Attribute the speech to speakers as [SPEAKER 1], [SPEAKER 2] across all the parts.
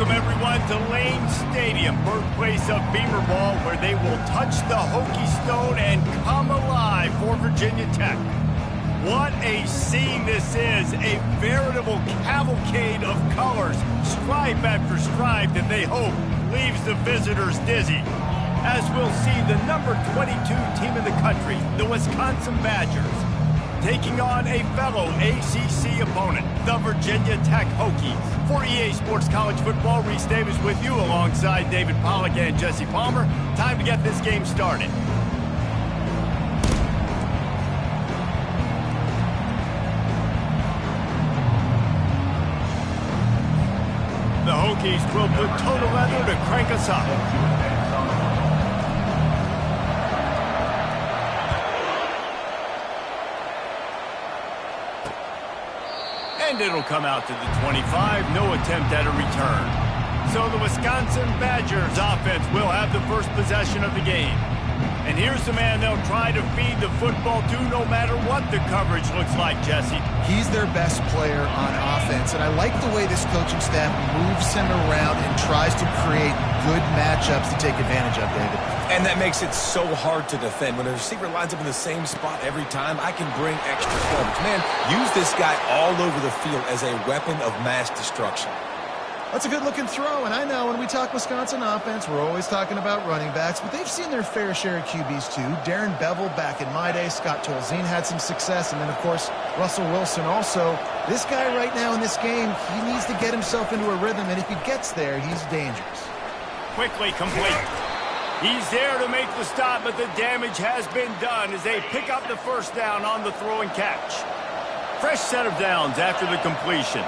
[SPEAKER 1] Welcome, everyone, to Lane Stadium, birthplace of Beamer Ball, where they will touch the Hokie Stone and come alive for Virginia Tech. What a scene this is, a veritable cavalcade of colors, stripe after stripe that they hope leaves the visitors dizzy. As we'll see the number 22 team in the country, the Wisconsin Badgers, taking on a fellow ACC opponent, the Virginia Tech Hokies. For EA Sports College Football, Reese Davis with you alongside David Pollack and Jesse Palmer. Time to get this game started. The Hokies will put total leather to crank us up. And it'll come out to the 25, no attempt at a return. So the Wisconsin Badgers offense will have the first possession of the game. And here's the man they'll try to feed the football to no matter what the coverage looks like, Jesse.
[SPEAKER 2] He's their best player on offense, and I like the way this coaching staff moves him around and tries to create good matchups to take advantage of, David.
[SPEAKER 3] And that makes it so hard to defend. When a receiver lines up in the same spot every time, I can bring extra coverage. Man, use this guy all over the field as a weapon of mass destruction.
[SPEAKER 2] That's a good-looking throw, and I know when we talk Wisconsin offense, we're always talking about running backs, but they've seen their fair share of QBs too. Darren Bevel back in my day, Scott Tolzien had some success, and then, of course, Russell Wilson also. This guy right now in this game, he needs to get himself into a rhythm, and if he gets there, he's dangerous.
[SPEAKER 1] Quickly complete. He's there to make the stop, but the damage has been done as they pick up the first down on the throw and catch. Fresh set of downs after the completion.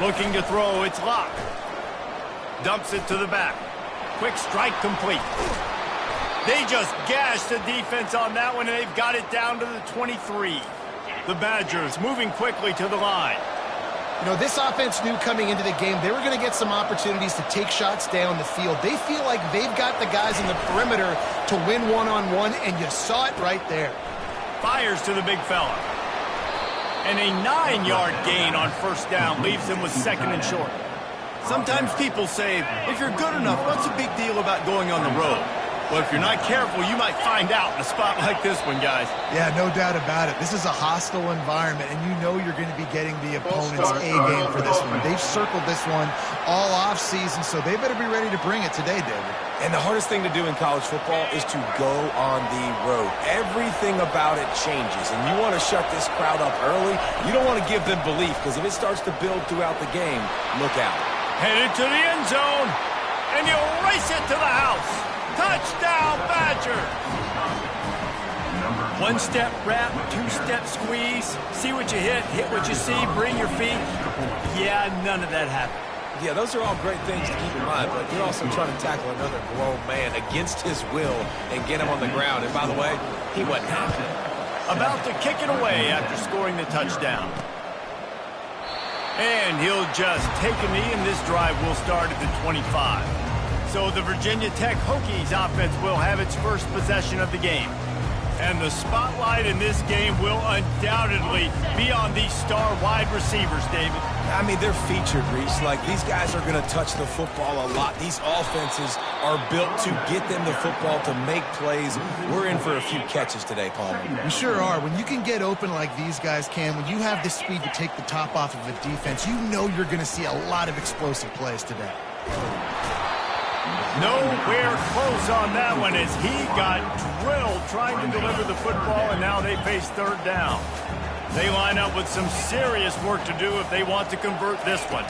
[SPEAKER 1] Looking to throw, it's Locke. Dumps it to the back. Quick strike complete. They just gashed the defense on that one, and they've got it down to the 23. The Badgers moving quickly to the line.
[SPEAKER 2] You know, this offense knew coming into the game they were going to get some opportunities to take shots down the field. They feel like they've got the guys in the perimeter to win one-on-one, and you saw it right there.
[SPEAKER 1] Fires to the big fella. And a 9-yard gain on first down leaves him with second and short. Sometimes people say, if you're good enough, what's the big deal about going on the road? Well, if you're not careful, you might find out in a spot like this one, guys.
[SPEAKER 2] Yeah, no doubt about it. This is a hostile environment, and you know you're going to be getting the opponent's A-game for this one. They've circled this one all off-season, so they better be ready to bring it today, David.
[SPEAKER 3] And the hardest thing to do in college football is to go on the road. Everything about it changes, and you want to shut this crowd up early. You don't want to give them belief, because if it starts to build throughout the game, look out.
[SPEAKER 1] Headed to the end zone, and you'll race it to the house. Touchdown, Badgers! One-step wrap, two-step squeeze. See what you hit what you see, bring your feet. Yeah, none of that happened.
[SPEAKER 3] Yeah, those are all great things to keep in mind, but you're also trying to tackle another grown man against his will and get him on the ground. And by the way, he wasn't happy.
[SPEAKER 1] About to kick it away after scoring the touchdown. And he'll just take a knee, and this drive will start at the 25. So the Virginia Tech Hokies offense will have its first possession of the game. And the spotlight in this game will undoubtedly be on these star wide receivers, David.
[SPEAKER 3] I mean, they're featured, Reese. Like, these guys are going to touch the football a lot. These offenses are built to get them the football to make plays. We're in for a few catches today, Palmer.
[SPEAKER 2] We sure are. When you can get open like these guys can, when you have the speed to take the top off of a defense, you know you're going to see a lot of explosive plays today.
[SPEAKER 1] Nowhere close on that one as he got drilled trying to deliver the football, and now they face third down. They line up with some serious work to do if they want to convert this one.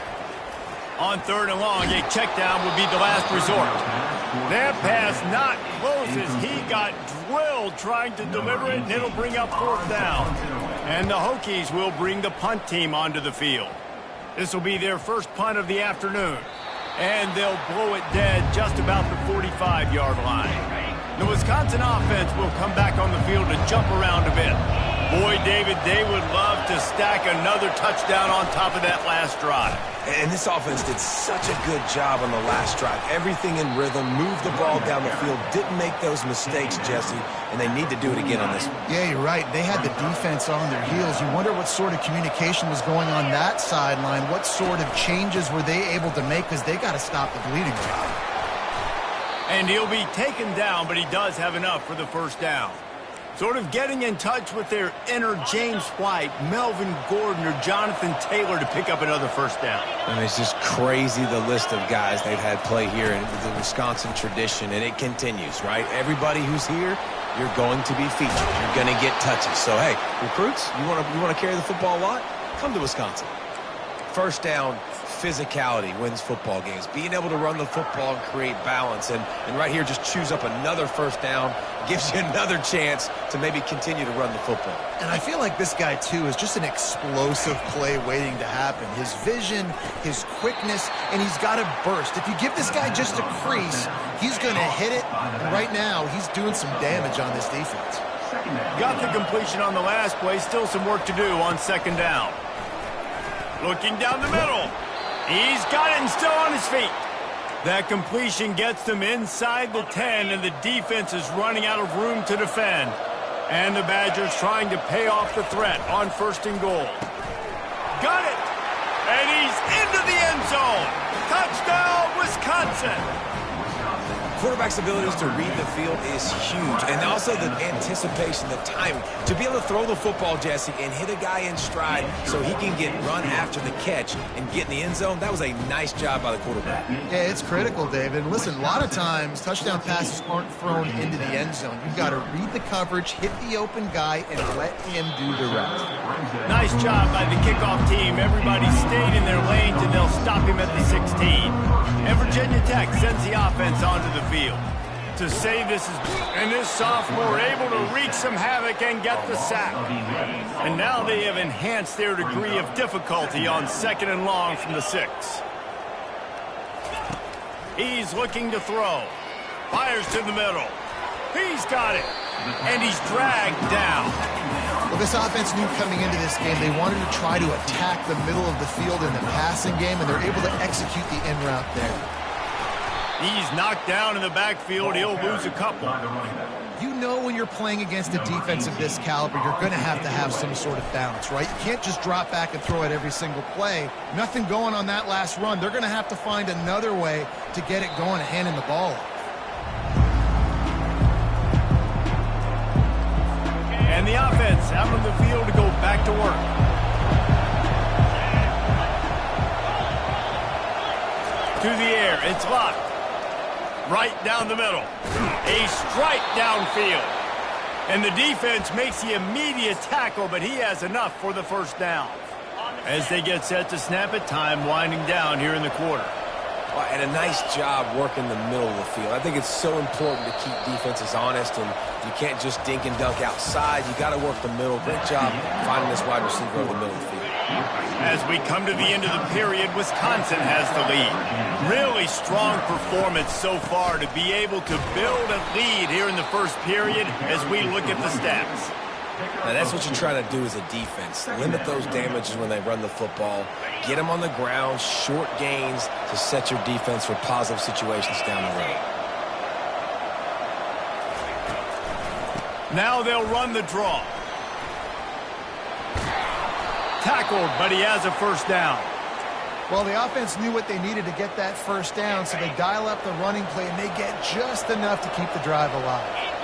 [SPEAKER 1] On third and long, a check down would be the last resort. That pass not close as he got drilled trying to deliver it, and it'll bring up fourth down. And the Hokies will bring the punt team onto the field. This will be their first punt of the afternoon. And they'll blow it dead just about the 45-yard line. The Wisconsin offense will come back on the field to jump around a bit. Boy, David, they would love to stack another touchdown on top of that last drive.
[SPEAKER 3] And this offense did such a good job on the last drive. Everything in rhythm, moved the ball down the field, didn't make those mistakes, Jesse, and they need to do it again on this one.
[SPEAKER 2] Yeah, you're right. They had the defense on their heels. You wonder what sort of communication was going on that sideline. What sort of changes were they able to make, because they got to stop the bleeding.
[SPEAKER 1] And he'll be taken down, but he does have enough for the first down. Sort of getting in touch with their inner James White, Melvin Gordon, or Jonathan Taylor to pick up another first down.
[SPEAKER 3] I mean, it's just crazy, the list of guys they've had play here in the Wisconsin tradition, and it continues, right? Everybody who's here, you're going to be featured. You're going to get touches. So, hey, recruits, you want to carry the football a lot? Come to Wisconsin. First down, physicality wins football games. Being able to run the football and create balance. And right here, just choose up another first down. Gives you another chance to maybe continue to run the football.
[SPEAKER 2] And I feel like this guy, too, is just an explosive play waiting to happen. His vision, his quickness, and he's got to burst. If you give this guy just a crease, he's going to hit it. And right now, he's doing some damage on this defense.
[SPEAKER 1] Got the completion on the last play. Still some work to do on second down. Looking down the middle. He's got it and still on his feet. That completion gets them inside the 10, and the defense is running out of room to defend. And the Badgers trying to pay off the threat on first and goal. Got it! And he's into the end zone. Touchdown, Wisconsin!
[SPEAKER 3] Quarterback's abilities to read the field is huge, and also the anticipation, the timing. To be able to throw the football, Jesse, and hit a guy in stride so he can get run after the catch and get in the end zone, that was a nice job by the quarterback.
[SPEAKER 2] Yeah, it's critical, David. Listen, a lot of times touchdown passes aren't thrown into the end zone. You've got to read the coverage, hit the open guy, and let him do the rest.
[SPEAKER 1] Nice job by the kickoff team. Everybody stayed in their lanes, and they'll stop him at the 16. And Virginia Tech sends the offense onto the field. To say this is... And this sophomore able to wreak some havoc and get the sack. And now they have enhanced their degree of difficulty on second and long from the 6. He's looking to throw. Fires to the middle. He's got it. And he's dragged down.
[SPEAKER 2] Well, this offense knew coming into this game they wanted to try to attack the middle of the field in the passing game, and they're able to execute the in route there.
[SPEAKER 1] He's knocked down in the backfield. He'll lose a couple.
[SPEAKER 2] You know when you're playing against a defense of this caliber, you're going to have some sort of balance, right? You can't just drop back and throw it every single play. Nothing going on that last run. They're going to have to find another way to get it going and handing the ball off.
[SPEAKER 1] And the offense out on the field to go back to work. To the air, it's locked. Right down the middle. A strike downfield. And the defense makes the immediate tackle, but he has enough for the first down. As they get set to snap it, time winding down here in the quarter.
[SPEAKER 3] And a nice job working the middle of the field. I think it's so important to keep defenses honest, and you can't just dink and dunk outside. You got to work the middle. Great job finding this wide receiver over the middle of the field.
[SPEAKER 1] As we come to the end of the period, Wisconsin has the lead. Really strong performance so far to be able to build a lead here in the first period as we look at the stats.
[SPEAKER 3] Now, that's what you're trying to do as a defense. Limit those damages when they run the football. Get them on the ground, short gains to set your defense for positive situations down the road.
[SPEAKER 1] Now they'll run the draw. Tackled, but he has a first down.
[SPEAKER 2] Well, the offense knew what they needed to get that first down, so they dial up the running play, and they get just enough to keep the drive alive.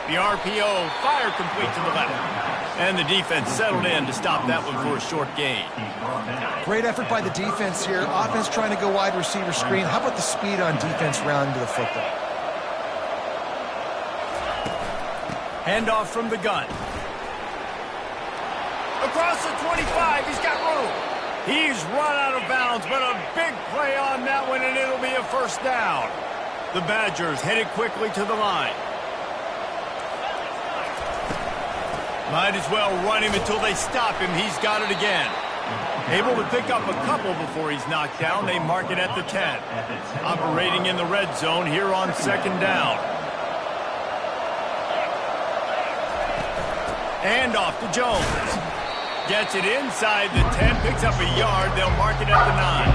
[SPEAKER 1] The RPO, fire complete to the left. And the defense settled in to stop that one for a short gain.
[SPEAKER 2] Great effort by the defense here. Offense trying to go wide receiver screen. How about the speed on defense rounding to the football?
[SPEAKER 1] Handoff from the gun. Across the 25, he's got room. He's run out of bounds, but a big play on that one, and it'll be a first down. The Badgers headed quickly to the line. Might as well run him until they stop him. He's got it again. Able to pick up a couple before he's knocked down. They mark it at the 10. Operating in the red zone here on second down. And off to Jones. Gets it inside the 10, picks up a yard. They'll mark it at the 9.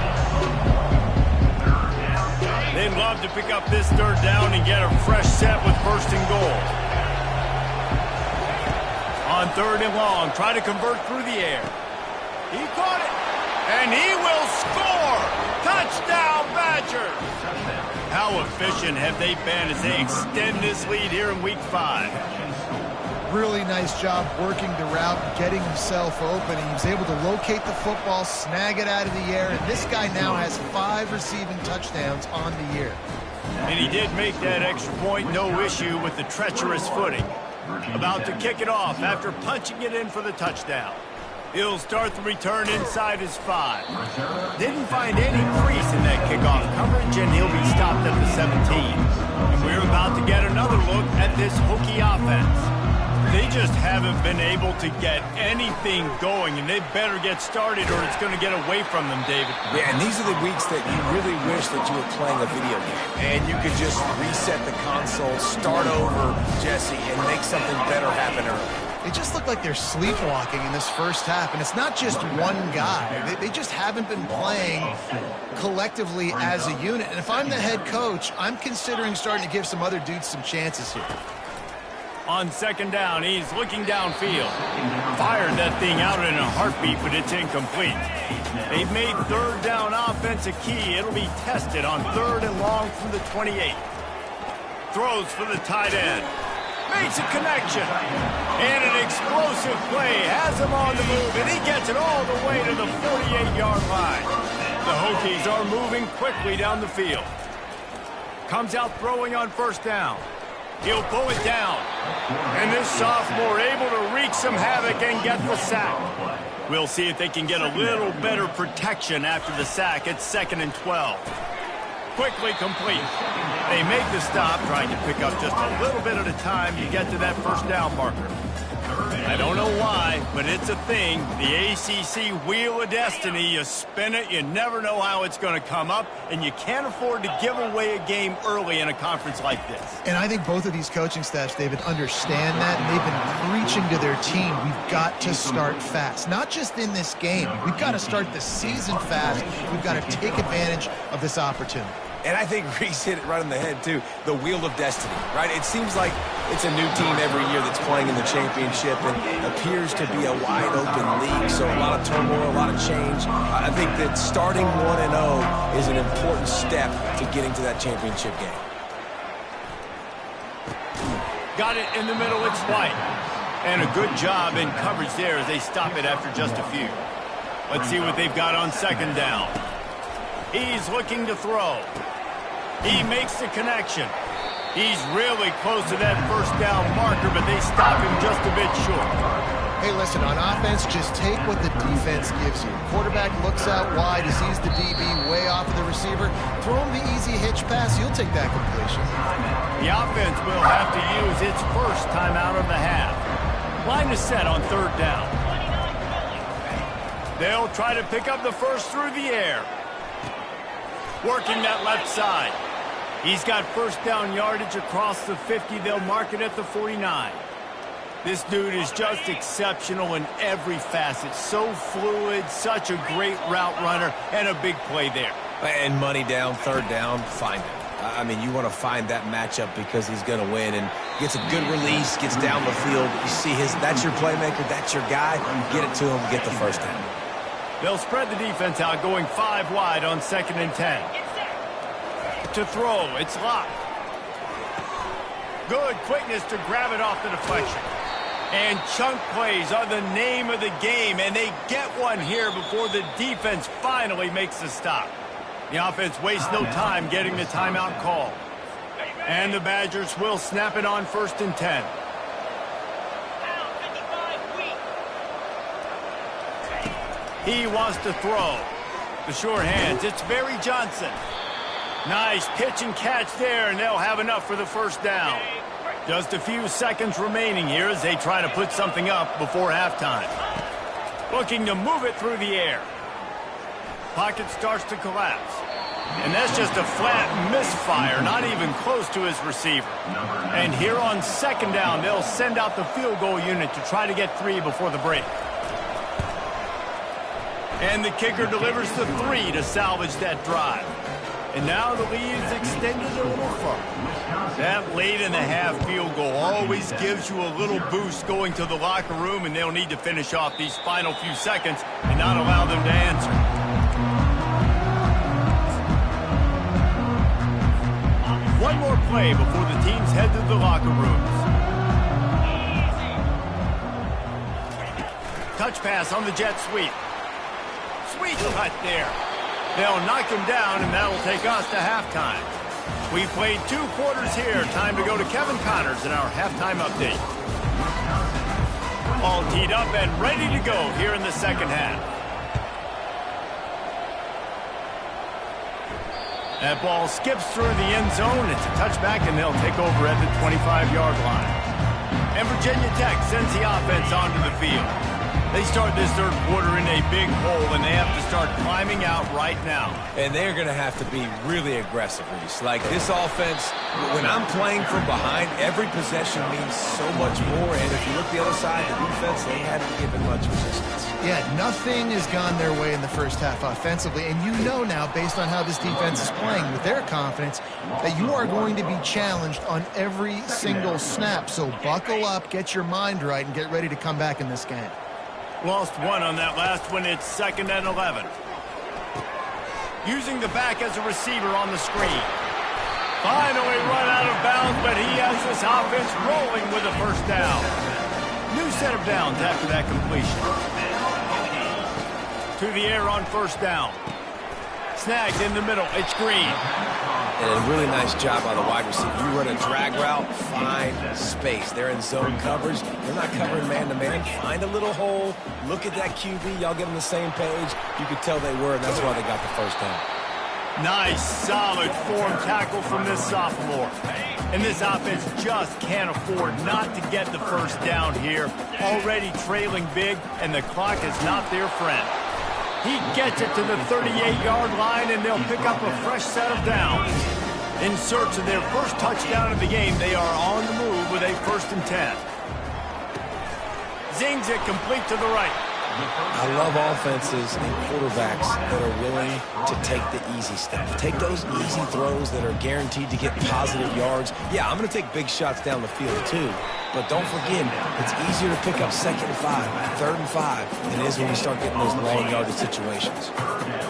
[SPEAKER 1] They'd love to pick up this third down and get a fresh set with first and goal. On third and long, try to convert through the air. He caught it, and he will score! Touchdown, Badgers! How efficient have they been as they extend this lead here in Week 5?
[SPEAKER 2] Really nice job working the route, getting himself open. He was able to locate the football, snag it out of the air, and this guy now has 5 receiving touchdowns on the year.
[SPEAKER 1] And he did make that extra point, no issue with the treacherous footing. About to kick it off after punching it in for the touchdown. He'll start the return inside his 5. Didn't find any crease in that kickoff coverage, and he'll be stopped at the 17. And we're about to get another look at this Hokie offense. They just haven't been able to get anything going, and they better get started or it's going to get away from them, David.
[SPEAKER 3] Yeah, and these are the weeks that you really wish that you were playing a video game. And you could just reset the console, start over, Jesse, and make something better happen early.
[SPEAKER 2] They just look like they're sleepwalking in this first half, and it's not just one guy. They just haven't been playing collectively as a unit. And if I'm the head coach, I'm considering starting to give some other dudes some chances here.
[SPEAKER 1] On second down, he's looking downfield. Fired that thing out in a heartbeat, but it's incomplete. They've made third down offense a key. It'll be tested on third and long from the 28. Throws for the tight end. Makes a connection. And an explosive play has him on the move, and he gets it all the way to the 48-yard line. The Hokies are moving quickly down the field. Comes out throwing on first down. He'll pull it down. And this sophomore able to wreak some havoc and get the sack. We'll see if they can get a little better protection after the sack at 2nd and 12. Quickly complete. They make the stop, trying to pick up just a little bit at a time to get to that first down marker. I don't know why, but it's a thing. The ACC Wheel of Destiny, you spin it, you never know how it's going to come up, and you can't afford to give away a game early in a conference like this.
[SPEAKER 2] And I think both of these coaching staffs, David, understand that, and they've been preaching to their team, we've got to start fast. Not just in this game. We've got to start the season fast. We've got to take advantage of this opportunity.
[SPEAKER 3] And I think Reese hit it right on the head, too. The Wheel of Destiny, right? It seems like it's a new team every year that's playing in the championship and appears to be a wide-open league, so a lot of turmoil, a lot of change. I think that starting 1-0 is an important step to getting to that championship game.
[SPEAKER 1] Got it in the middle, it's White. And a good job in coverage there as they stop it after just a few. Let's see what they've got on second down. He's looking to throw. He makes the connection. He's really close to that first down marker, but they stop him just a bit short.
[SPEAKER 2] Hey, listen, on offense, just take what the defense gives you. Quarterback looks out wide, he sees the DB way off of the receiver. Throw him the easy hitch pass, you'll take that completion.
[SPEAKER 1] The offense will have to use its first timeout of the half. Line is set on third down. They'll try to pick up the first through the air. Working that left side. He's got first down yardage across the 50. They'll mark it at the 49. This dude is just exceptional in every facet. So fluid, such a great route runner, and a big play there.
[SPEAKER 3] And money down, third down, find him. I mean, you want to find that matchup because he's going to win and gets a good release, gets down the field. You see that's your playmaker, that's your guy. Get it to him, get the first down.
[SPEAKER 1] They'll spread the defense out, going 5 wide on 2nd and 10. To throw, it's locked. Good quickness to grab it off the deflection. And chunk plays are the name of the game, and they get one here before the defense finally makes the stop. The offense wastes no time getting the timeout call. And the Badgers will snap it on 1st and 10. He wants to throw. The sure hands, it's Barry Johnson. Nice pitch and catch there, and they'll have enough for the first down. Just a few seconds remaining here as they try to put something up before halftime. Looking to move it through the air. Pocket starts to collapse. And that's just a flat misfire, not even close to his receiver. And here on second down, they'll send out the field goal unit to try to get 3 before the break. And the kicker delivers the 3 to salvage that drive. And now the lead is extended a little further. That late-in-the-half field goal always gives you a little boost going to the locker room, and they'll need to finish off these final few seconds and not allow them to answer. One more play before the teams head to the locker rooms. Touch pass on the jet sweep. Sweet cut there. They'll knock him down, and that'll take us to halftime. We've played 2 quarters here. Time to go to Kevin Connors in our halftime update. All teed up and ready to go here in the second half. That ball skips through the end zone. It's a touchback, and they'll take over at the 25-yard line. And Virginia Tech sends the offense onto the field. They start this third quarter in a big hole, and they have to start climbing out right now.
[SPEAKER 3] And they're going to have to be really aggressive, Reese. Like this offense, when I'm playing from behind, every possession means so much more. And if you look the other side, the defense, they haven't given much resistance.
[SPEAKER 2] Yeah, nothing has gone their way in the first half offensively. And you know now, based on how this defense is playing with their confidence, that you are going to be challenged on every single snap. So buckle up, get your mind right, and get ready to come back in this game.
[SPEAKER 1] Lost 1 on that last one. It's 2nd and 11. Using the back as a receiver on the screen. Finally run out of bounds, but he has this offense rolling with a first down. New set of downs after that completion. To the air on first down. Snagged in the middle. It's Green.
[SPEAKER 3] And a really nice job by the wide receiver. You run a drag route, find space. They're in zone coverage. They're not covering man-to-man. Find a little hole. Look at that QB. Y'all get on the same page. You could tell they were, and that's why they got the first down.
[SPEAKER 1] Nice, solid form tackle from this sophomore. And this offense just can't afford not to get the first down here. Already trailing big, and the clock is not their friend. He gets it to the 38-yard line, and they'll pick up a fresh set of downs. In search of their first touchdown of the game, they are on the move with a 1st and 10. Zings it complete to the right.
[SPEAKER 3] I love offenses and quarterbacks that are willing to take the easy stuff. Take those easy throws that are guaranteed to get positive yards. Yeah, I'm going to take big shots down the field too. But don't forget, it's easier to pick up 2nd and 5, 3rd and 5 than it is when we start getting those long yardage situations.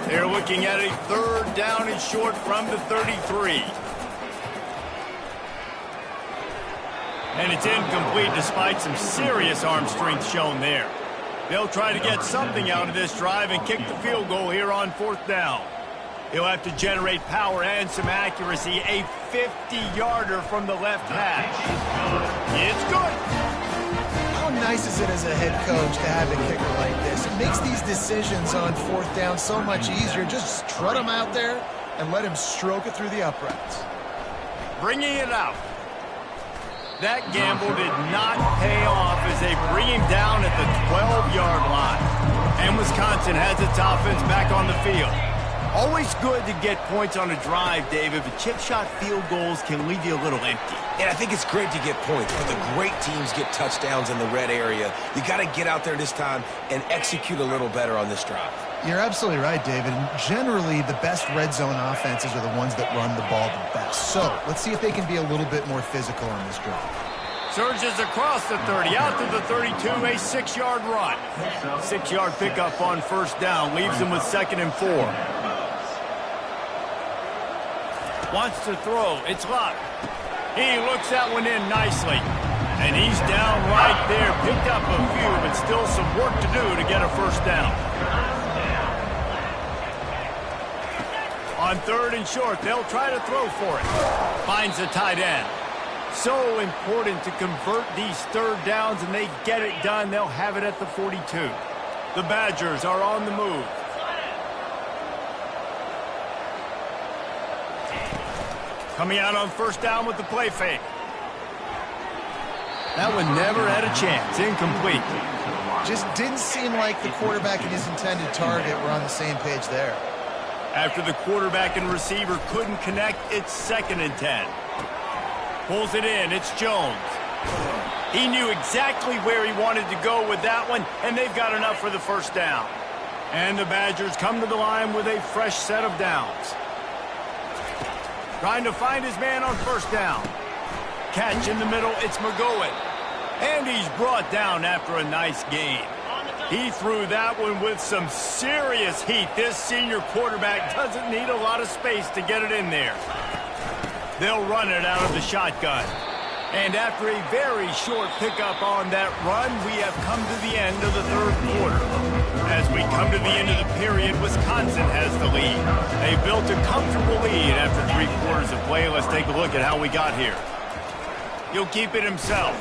[SPEAKER 1] They're looking at a 3rd down and short from the 33. And it's incomplete despite some serious arm strength shown there. They'll try to get something out of this drive and kick the field goal here on 4th down. He'll have to generate power and some accuracy. A 50-yarder from the left hash. It's good.
[SPEAKER 2] How nice is it as a head coach to have a kicker like this? It makes these decisions on 4th down so much easier. Just strut him out there and let him stroke it through the uprights.
[SPEAKER 1] Bringing it out. That gamble did not pay off as they bring him down at the 12-yard line. And Wisconsin has its offense back on the field. Always good to get points on a drive, David, but chip shot field goals can leave you a little empty.
[SPEAKER 3] And I think it's great to get points, but the great teams get touchdowns in the red area. You got to get out there this time and execute a little better on this drive.
[SPEAKER 2] You're absolutely right, David. And generally, the best red zone offenses are the ones that run the ball the best. So let's see if they can be a little bit more physical on this drive.
[SPEAKER 1] Surges across the 30, out to the 32, a 6-yard run. 6-yard pickup on first down, leaves them with 2nd and 4. Wants to throw, it's locked. He looks that one in nicely. And he's down right there, picked up a few, but still some work to do to get a first down. On 3rd and short, they'll try to throw for it. Finds the tight end. So important to convert these 3rd downs, and they get it done. They'll have it at the 42. The Badgers are on the move. Coming out on first down with the play fake. That one never had a chance. Incomplete.
[SPEAKER 2] Just didn't seem like the quarterback and his intended target were on the same page there.
[SPEAKER 1] After the quarterback and receiver couldn't connect, it's 2nd and 10. Pulls it in. It's Jones. He knew exactly where he wanted to go with that one, and they've got enough for the first down. And the Badgers come to the line with a fresh set of downs. Trying to find his man on first down. Catch in the middle. It's McGowan. And he's brought down after a nice gain. He threw that one with some serious heat. This senior quarterback doesn't need a lot of space to get it in there. They'll run it out of the shotgun. And after a very short pickup on that run, we have come to the end of the 3rd quarter. As we come to the end of the period, Wisconsin has the lead. They built a comfortable lead after 3 quarters of play. Let's take a look at how we got here. He'll keep it himself.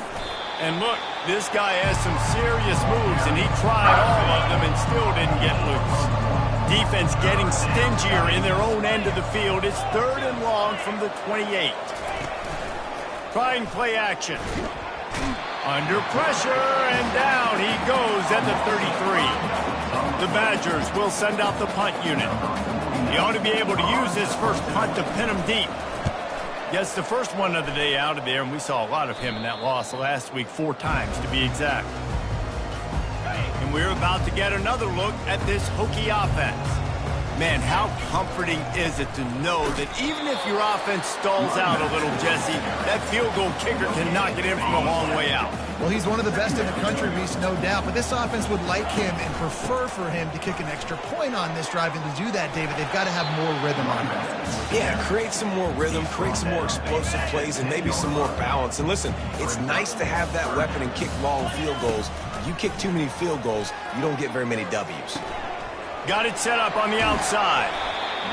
[SPEAKER 1] And look, this guy has some serious moves, and he tried all of them and still didn't get loose. Defense getting stingier in their own end of the field. It's 3rd and long from the 28. Trying play action. Under pressure, and down he goes at the 33. The Badgers will send out the punt unit. He ought to be able to use his first punt to pin him deep. Gets the first one of the day out of there, and we saw a lot of him in that loss last week, 4 times to be exact. And we're about to get another look at this Hokie offense. Man, how comforting is it to know that even if your offense stalls out a little, Jesse, that field goal kicker can knock it in from a long way out.
[SPEAKER 2] Well, he's one of the best in the country, Reese, no doubt. But this offense would like him and prefer for him to kick an extra point on this drive. And to do that, David, they've got to have more rhythm on offense.
[SPEAKER 3] Yeah, create some more rhythm, create some more explosive plays, and maybe some more balance. And listen, it's nice to have that weapon and kick long field goals. If you kick too many field goals, you don't get very many W's.
[SPEAKER 1] Got it set up on the outside.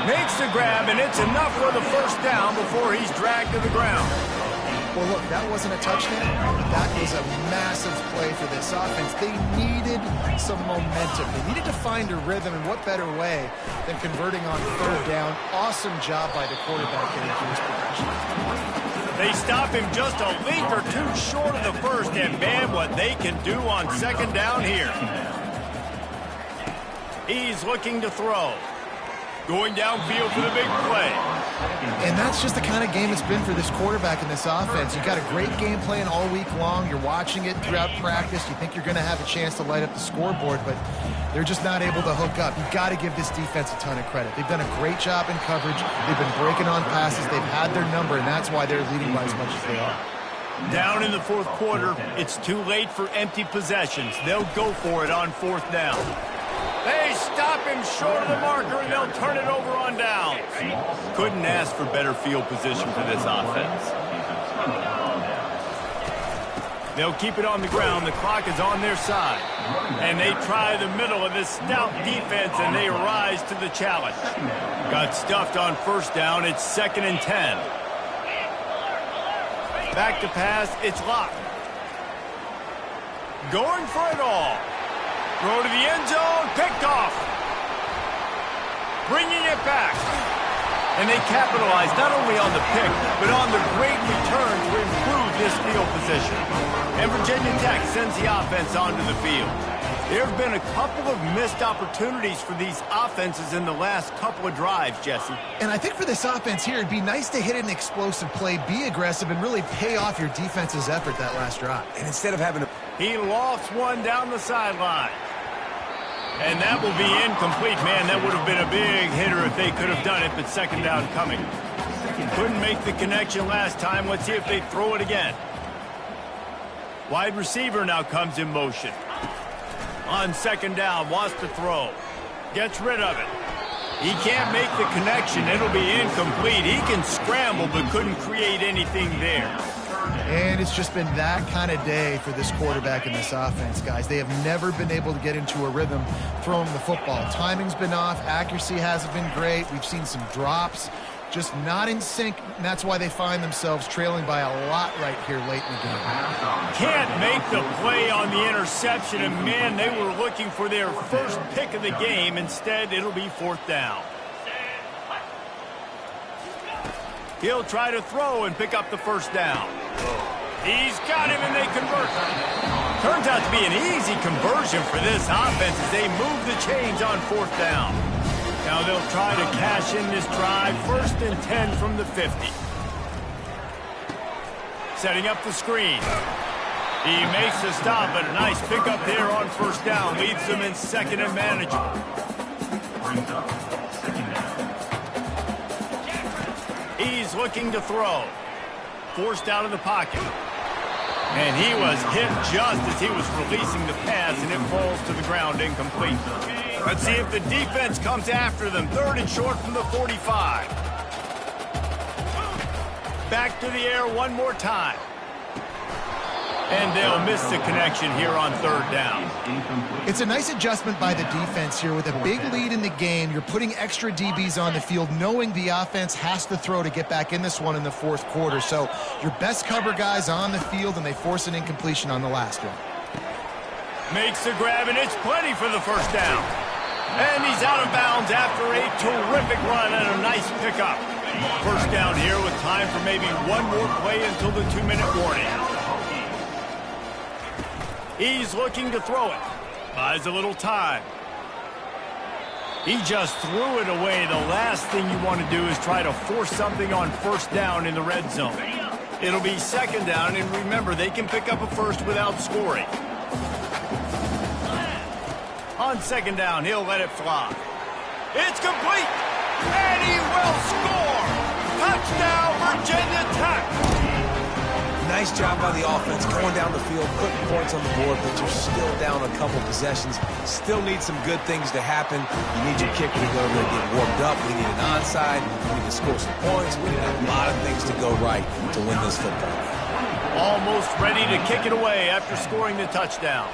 [SPEAKER 1] Makes the grab, and it's enough for the first down before he's dragged to the ground.
[SPEAKER 2] Well, look, that wasn't a touchdown. That was a massive play for this offense. They needed some momentum. They needed to find a rhythm, and what better way than converting on 3rd down. Awesome job by the quarterback getting to his progression.
[SPEAKER 1] They stop him just a link or 2 short of the first, and man, what they can do on 2nd down here. He's looking to throw. Going downfield for the big play.
[SPEAKER 2] And that's just the kind of game it's been for this quarterback in this offense. You've got a great game plan all week long. You're watching it throughout practice. You think you're going to have a chance to light up the scoreboard, but they're just not able to hook up. You've got to give this defense a ton of credit. They've done a great job in coverage. They've been breaking on passes. They've had their number, and that's why they're leading by as much as they are.
[SPEAKER 1] Down in the 4th quarter, it's too late for empty possessions. They'll go for it on 4th down. They stop him short of the marker, and they'll turn it over on downs. Couldn't ask for better field position for this offense. They'll keep it on the ground. The clock is on their side. And they try the middle of this stout defense, and they rise to the challenge. Got stuffed on first down. It's 2nd and 10. Back to pass. It's locked. Going for it all. Throw to the end zone, picked off. Bringing it back. And they capitalize not only on the pick, but on the great return to improve this field position. And Virginia Tech sends the offense onto the field. There have been a couple of missed opportunities for these offenses in the last couple of drives, Jesse.
[SPEAKER 2] And I think for this offense here, it'd be nice to hit an explosive play, be aggressive, and really pay off your defense's effort that last drive.
[SPEAKER 3] And instead of having to...
[SPEAKER 1] He lofts one down the sideline. And that will be incomplete. Man, that would have been a big hitter if they could have done it, but 2nd down coming. Couldn't make the connection last time. Let's see if they throw it again. Wide receiver now comes in motion. On 2nd down, wants to throw. Gets rid of it. He can't make the connection. It'll be incomplete. He can scramble, but couldn't create anything there.
[SPEAKER 2] And it's just been that kind of day for this quarterback and this offense, guys. They have never been able to get into a rhythm throwing the football. Timing's been off. Accuracy hasn't been great. We've seen some drops. Just not in sync, and that's why they find themselves trailing by a lot right here late in the game.
[SPEAKER 1] Can't make the play on the interception, and man, they were looking for their first pick of the game. Instead, it'll be 4th down. He'll try to throw and pick up the first down. He's got him, and they convert. Turns out to be an easy conversion for this offense as they move the chains on 4th down. Now they'll try to cash in this drive. 1st and 10 from the 50. Setting up the screen. He makes the stop, but a nice pickup there on 1st down. Leaves them in 2nd and manageable. He's looking to throw. Forced out of the pocket. And he was hit just as he was releasing the pass, and it falls to the ground incomplete. Let's see if the defense comes after them. 3rd and short from the 45. Back to the air one more time. And they'll miss the connection here on 3rd down.
[SPEAKER 2] It's a nice adjustment by the defense here. With a big lead in the game, you're putting extra DBs on the field, knowing the offense has to throw to get back in this one in the 4th quarter. So your best cover guys on the field, and they force an incompletion on the last one.
[SPEAKER 1] Makes the grab, and it's plenty for the 1st down. And he's out of bounds after a terrific run and a nice pickup. 1st down here with time for maybe one more play until the 2-minute warning. He's looking to throw it. Buys a little time. He just threw it away. The last thing you want to do is try to force something on 1st down in the red zone. It'll be 2nd down, and remember, they can pick up a 1st without scoring. On 2nd down, he'll let it fly. It's complete, and he will score. Touchdown, Virginia Tech.
[SPEAKER 3] Nice job by the offense going down the field, putting points on the board, but you're still down a couple possessions. Still need some good things to happen. You need your kicker to go over there and get warmed up. We need an onside. We need to score some points. We need a lot of things to go right to win this football game.
[SPEAKER 1] Almost ready to kick it away after scoring the touchdown.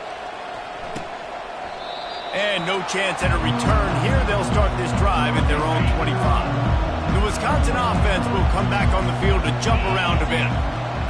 [SPEAKER 1] And no chance at a return here. They'll start this drive at their own 25. The Wisconsin offense will come back on the field to jump around a bit.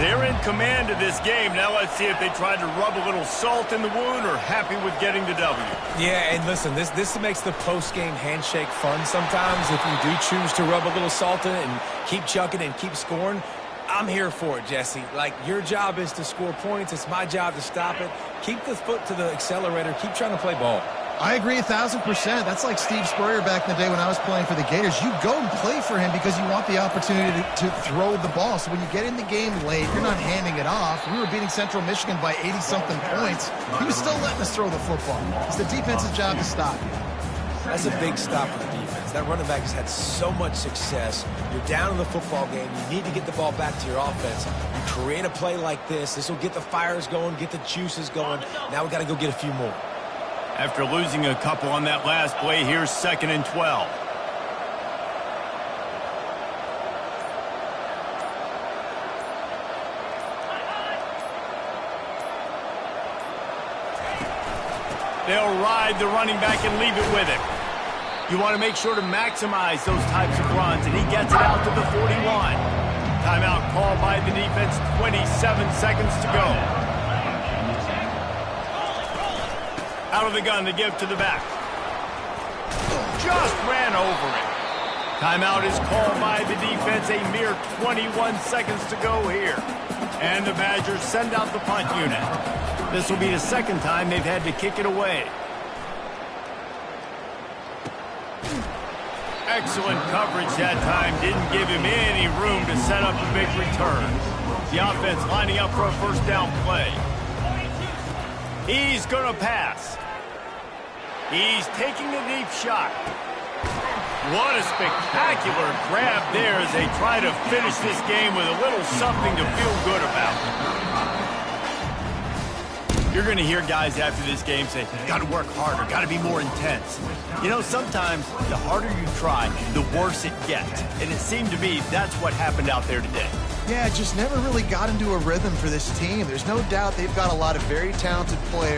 [SPEAKER 1] They're in command of this game. Now let's see if they tried to rub a little salt in the wound or happy with getting the W.
[SPEAKER 3] Yeah, and listen, this makes the post-game handshake fun sometimes. If you do choose to rub a little salt in it and keep chucking and keep scoring, I'm here for it, Jesse. Like, your job is to score points. It's my job to stop it. Keep the foot to the accelerator. Keep trying to play ball.
[SPEAKER 2] I agree 1,000%. That's like Steve Spurrier back in the day when I was playing for the Gators. You go and play for him because you want the opportunity to throw the ball. So when you get in the game late, you're not handing it off. We were beating Central Michigan by 80-something points. He was still letting us throw the football. It's the defense's job to stop.
[SPEAKER 3] That's a big stop for the defense. That running back has had so much success. You're down in the football game. You need to get the ball back to your offense. You create a play like this. This will get the fires going, get the juices going. Now we got to go get a few more.
[SPEAKER 1] After losing a couple on that last play, here's 2nd and 12. They'll ride the running back and leave it with him. You want to make sure to maximize those types of runs, and he gets it out to the 41. Timeout called by the defense, 27 seconds to go. Out of the gun to give to the back. Just ran over it. Timeout is called by the defense. A mere 21 seconds to go here. And the Badgers send out the punt unit. This will be the 2nd time they've had to kick it away. Excellent coverage that time. Didn't give him any room to set up a big return. The offense lining up for a 1st down play. He's going to pass. He's taking a deep shot. What a spectacular grab there as they try to finish this game with a little something to feel good about. You're going to hear guys after this game say, got to work harder, got to be more intense. You know, sometimes the harder you try, the worse it gets. And it seemed to me that's what happened out there today.
[SPEAKER 2] Yeah, just never really got into a rhythm for this team. There's no doubt they've got a lot of very talented players.